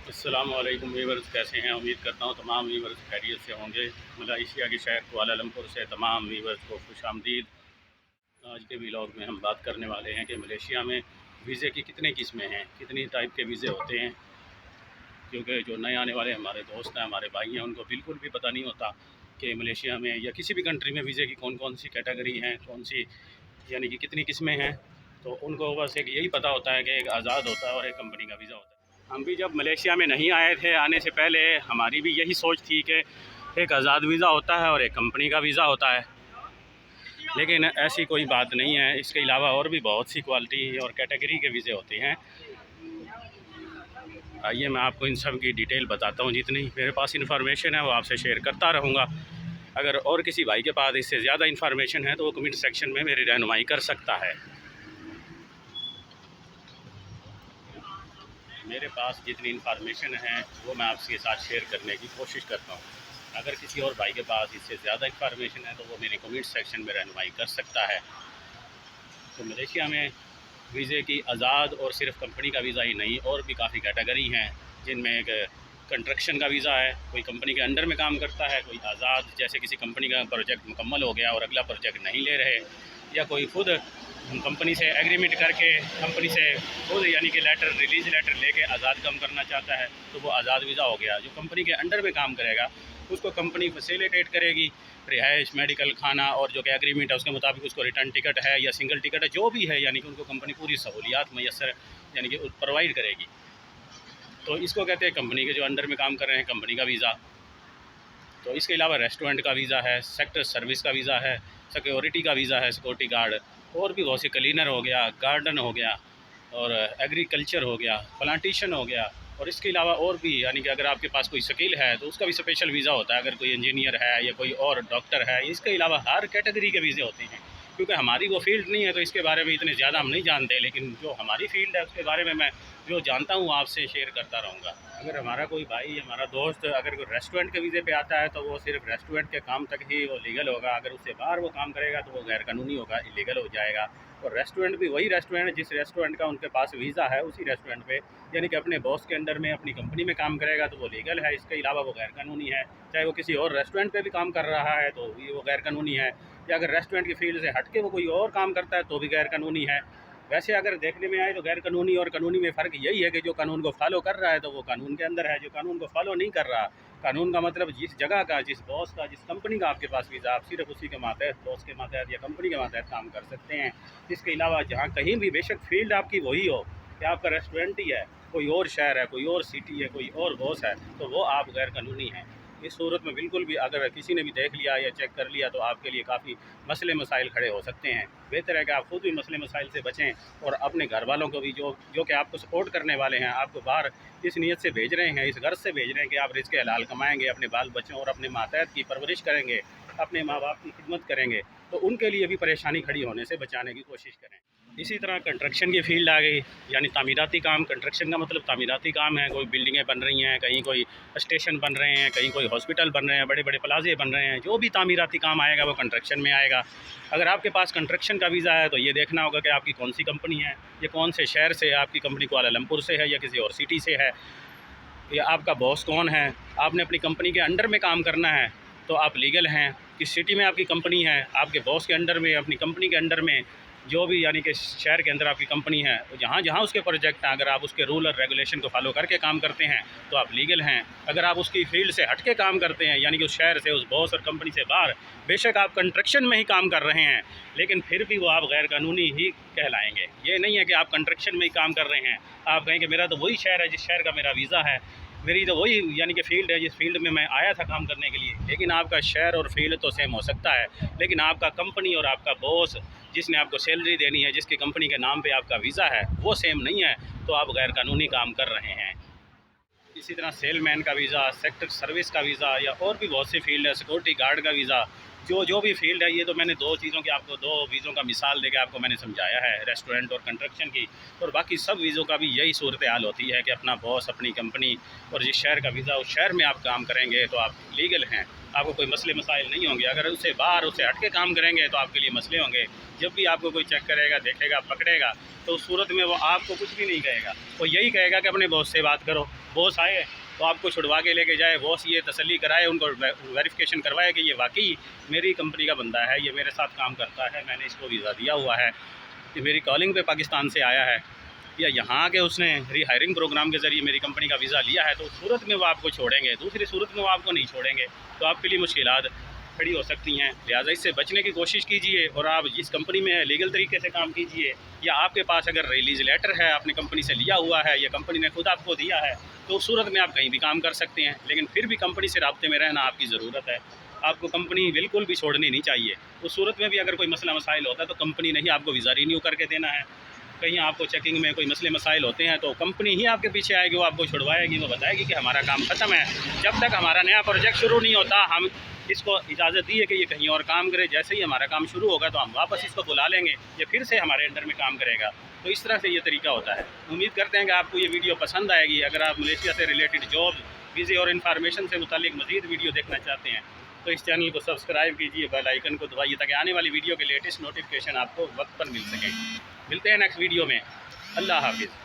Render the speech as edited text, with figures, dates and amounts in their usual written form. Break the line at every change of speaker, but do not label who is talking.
अस्सलामुअलैकुम वीवर्स, कैसे हैं? उम्मीद करता हूँ तमाम वीवर्स खैरियत से होंगे। मलेशिया के शहर कुआलालंपुर से तमाम वीवर्स को खुशामदीद। आज के व्लॉग में हम बात करने वाले हैं कि मलेशिया में वीज़े की कितनी किस्में हैं, कितनी टाइप के वीज़े होते हैं। क्योंकि जो नए आने वाले हमारे दोस्त हैं, हमारे भाई हैं, उनको बिल्कुल भी पता नहीं होता कि मलेशिया में या किसी भी कंट्री में वीज़े की कौन कौन सी कैटेगरी हैं, कौन सी यानी कि कितनी किस्में हैं। तो उनको बस एक यही पता होता है कि एक आज़ाद होता है और एक कंपनी का वीज़ा होता है। हम भी जब मलेशिया में नहीं आए थे, आने से पहले हमारी भी यही सोच थी कि एक आज़ाद वीज़ा होता है और एक कंपनी का वीज़ा होता है, लेकिन ऐसी कोई बात नहीं है। इसके अलावा और भी बहुत सी क्वालिटी और कैटेगरी के वीज़े होते हैं। आइए मैं आपको इन सब की डिटेल बताता हूँ। जितनी मेरे पास इन्फॉर्मेशन है वो आपसे शेयर करता रहूँगा। अगर और किसी भाई के पास इससे ज़्यादा इन्फॉर्मेशन है तो वो कमेंट सेक्शन में मेरी रहनुमाई कर सकता है। मेरे पास जितनी इन्फॉर्मेशन है वो मैं आपके साथ शेयर करने की कोशिश करता हूँ। अगर किसी और भाई के पास इससे ज़्यादा इन्फॉर्मेशन है तो वो मेरे कमेंट सेक्शन में रहनुमाई कर सकता है। तो मलेशिया में वीज़े की आज़ाद और सिर्फ कंपनी का वीज़ा ही नहीं, और भी काफ़ी कैटेगरी हैं, जिनमें एक कंस्ट्रक्शन का वीज़ा है, कोई कंपनी के अंडर में काम करता है, कोई आज़ाद जैसे किसी कंपनी का प्रोजेक्ट मुकम्मल हो गया और अगला प्रोजेक्ट नहीं ले रहे, या कोई खुद कंपनी से एग्रीमेंट करके कंपनी से खुद यानी कि लेटर रिलीज़ लेटर लेके आज़ाद काम करना चाहता है, तो वो आज़ाद वीज़ा हो गया। जो कंपनी के अंडर में काम करेगा उसको कंपनी फैसिलिटेट करेगी रिहाइश, मेडिकल, खाना, और जो कि एग्रीमेंट है उसके मुताबिक उसको रिटर्न टिकट है या सिंगल टिकट है, जो भी है, यानी कि उनको कंपनी पूरी सहूलियात मैसर यानी कि प्रोवाइड करेगी। तो इसको कहते हैं कंपनी के जो अंडर में काम कर रहे हैं कंपनी का वीज़ा। तो इसके अलावा रेस्टोरेंट का वीज़ा है, सेक्टर सर्विस का वीज़ा है, सिक्योरिटी का वीज़ा है, सिक्योरिटी गार्ड, और भी बहुत सी, क्लीनर हो गया, गार्डन हो गया, और एग्रीकल्चर हो गया, प्लांटेशन हो गया। और इसके अलावा और भी, यानी कि अगर आपके पास कोई स्किल है तो उसका भी स्पेशल वीज़ा होता है। अगर कोई इंजीनियर है या कोई और डॉक्टर है, इसके अलावा हर कैटेगरी के वीज़े होते हैं। क्योंकि हमारी वो फील्ड नहीं है तो इसके बारे में इतने ज़्यादा हम नहीं जानते, लेकिन जो हमारी फील्ड है उसके बारे में मैं जो जानता हूँ आपसे शेयर करता रहूँगा। अगर हमारा कोई भाई, हमारा दोस्त अगर कोई रेस्टोरेंट के वीज़े पे आता है तो वो सिर्फ रेस्टोरेंट के काम तक ही वो लीगल होगा। अगर उससे बाहर वो काम करेगा तो वो गैर कानूनी होगा, इलीगल हो जाएगा। और रेस्टोरेंट भी वही रेस्टोरेंट जिस रेस्टोरेंट का उनके पास वीज़ा है, उसी रेस्टोरेंट पे यानी कि अपने बॉस के अंडर में अपनी कंपनी में काम करेगा तो वो लीगल है। इसके अलावा वो गैर कानूनी है। चाहे वो किसी और रेस्टोरेंट पे भी काम कर रहा है तो भी वो गैर कानूनी है, या अगर रेस्टोरेंट की फील्ड से हट के वो कोई और काम करता है तो भी गैर कानूनी है। वैसे अगर देखने में आए तो गैर कानूनी और कानूनी में फ़र्क यही है कि जो कानून को फॉलो कर रहा है तो वो कानून के अंदर है, जो कानून को फॉलो नहीं कर रहा, कानून का मतलब जिस जगह का, जिस बॉस का, जिस कंपनी का आपके पास वीज़ा, आप सिर्फ उसी के मातहत, बॉस के मातहत या कंपनी के मातहत काम कर सकते हैं। इसके अलावा जहाँ कहीं भी, बेशक फील्ड आपकी वही हो कि आपका रेस्टोरेंट ही है, कोई और शहर है, कोई और सिटी है, कोई और बॉस है, तो वो आप गैर कानूनी हैं। इस सूरत में बिल्कुल भी अगर किसी ने भी देख लिया या चेक कर लिया तो आपके लिए काफ़ी मसले मसाइल खड़े हो सकते हैं। बेहतर है कि आप खुद भी मसले मसाइल से बचें और अपने घर वालों को भी, जो जो कि आपको सपोर्ट करने वाले हैं, आपको बाहर इस नीयत से भेज रहे हैं, इस गर्ज से भेज रहे हैं कि आप रिज़्क़ हलाल कमाएंगे, अपने बाल बच्चों और अपने मातहत की परवरिश करेंगे, अपने माँ बाप की खिदमत करेंगे, तो उनके लिए भी परेशानी खड़ी होने से बचाने की कोशिश करें। इसी तरह कंस्ट्रक्शन की फील्ड आ गई, यानी तामीराती काम। कंस्ट्रक्शन का मतलब तामीराती काम है। कोई बिल्डिंगें बन रही हैं, कहीं कोई स्टेशन बन रहे हैं, कहीं कोई हॉस्पिटल बन रहे हैं, बड़े बड़े प्लाजे बन रहे हैं, जो भी तामीराती काम आएगा वो कंस्ट्रक्शन में आएगा। अगर आपके पास कंस्ट्रक्शन का वीज़ा है तो ये देखना होगा कि आपकी कौन सी कंपनी है, ये कौन से शहर से है, आपकी कंपनी कुआलालंपुर से है या किसी और सिटी से है, या आपका बॉस कौन है, आपने अपनी कंपनी के अंडर में काम करना है तो आप लीगल हैं। किस सिटी में आपकी कंपनी है, आपके बॉस के अंडर में, अपनी कंपनी के अंडर में, जो भी यानी कि शहर के अंदर आपकी कंपनी है, तो जहाँ जहाँ उसके प्रोजेक्ट हैं, अगर आप उसके रूल और रेगुलेशन को फॉलो करके काम करते हैं तो आप लीगल हैं। अगर आप उसकी फील्ड से हट के काम करते हैं, यानी कि उस शहर से, उस बॉस और कंपनी से बाहर, बेशक आप कंस्ट्रक्शन में ही काम कर रहे हैं, लेकिन फिर भी वो आप गैर कानूनी ही कहलाएंगे। ये नहीं है कि आप कंस्ट्रक्शन में ही काम कर रहे हैं, आप कहें कि मेरा तो वही शहर है जिस शहर का मेरा वीज़ा है, मेरी तो वही यानी कि फ़ील्ड है जिस फील्ड में मैं आया था काम करने के लिए, लेकिन आपका शहर और फील्ड तो सेम हो सकता है, लेकिन आपका कंपनी और आपका बॉस जिसने आपको सैलरी देनी है, जिसकी कंपनी के नाम पे आपका वीज़ा है, वो सेम नहीं है, तो आप गैर कानूनी काम कर रहे हैं। इसी तरह सेलमैन का वीज़ा, सेक्टर सर्विस का वीज़ा, या और भी बहुत सी फील्ड है, सिक्योरिटी गार्ड का वीज़ा, जो जो भी फील्ड है, ये तो मैंने 2 चीज़ों की आपको 2 वीज़ों का मिसाल देके आपको मैंने समझाया है, रेस्टोरेंट और कंस्ट्रक्शन की। और बाकी सब वीज़ों का भी यही सूरत हाल होती है कि अपना बॉस, अपनी कंपनी और जिस शहर का वीज़ा उस शहर में आप काम करेंगे तो आप लीगल हैं, आपको कोई मसले मसाइल नहीं होंगे। अगर उससे बाहर, उससे हट के काम करेंगे तो आपके लिए मसले होंगे। जब भी आपको कोई चेक करेगा, देखेगा, पकड़ेगा, तो उस सूरत में वो आपको कुछ भी नहीं कहेगा। वो यही कहेगा कि अपने बॉस से बात करो। बॉस आए तो आपको छुड़वा के लेके जाए, बॉस ये तसल्ली कराए, उनको वेरिफिकेशन करवाए कि ये वाकई मेरी कंपनी का बंदा है, ये मेरे साथ काम करता है, मैंने इसको वीज़ा दिया हुआ है, ये मेरी कॉलिंग पे पाकिस्तान से आया है, या यहाँ के उसने रीहायरिंग प्रोग्राम के ज़रिए मेरी कंपनी का वीज़ा लिया है, तो उस सूरत में वो आपको छोड़ेंगे, दूसरी सूरत में वो आपको नहीं छोड़ेंगे। तो आपके लिए मुश्किलात खड़ी हो सकती हैं। लिहाजा इससे बचने की कोशिश कीजिए और आप जिस कंपनी में है लीगल तरीके से काम कीजिए, या आपके पास अगर रिलीज लेटर है, आपने कंपनी से लिया हुआ है या कंपनी ने खुद आपको दिया है, तो उस सूरत में आप कहीं भी काम कर सकते हैं। लेकिन फिर भी कंपनी से राब्ते में रहना आपकी ज़रूरत है। आपको कंपनी बिल्कुल भी छोड़नी नहीं चाहिए। उस सूरत में भी अगर कोई मसला मसाइल होता है तो कंपनी ने ही आपको वीज़ा रिन्यू करके देना है। कहीं आपको चेकिंग में कोई मसले मसाइल होते हैं तो कंपनी ही आपके पीछे आएगी, वो आपको छुड़वाएगी, वो बताएगी कि हमारा काम ख़त्म है। जब तक हमारा नया प्रोजेक्ट शुरू नहीं होता, हम इसको इजाज़त दी है कि ये कहीं और काम करे। जैसे ही हमारा काम शुरू होगा तो हम वापस इसको बुला लेंगे, ये फिर से हमारे अंडर में काम करेगा। तो इस तरह से ये तरीका होता है। उम्मीद करते हैं कि आपको ये वीडियो पसंद आएगी। अगर आप मलेशिया से रिलेटेड जॉब, वीज़े और इन्फॉर्मेशन से मुतालिक मज़ीद वीडियो देखना चाहते हैं तो इस चैनल को सब्सक्राइब कीजिए, बेल आइकन को दबाइए ताकि आने वाली वीडियो के लेटेस्ट नोटिफिकेशन आपको वक्त पर मिल सकें। मिलते हैं नेक्स्ट वीडियो में। अल्लाह हाफिज़।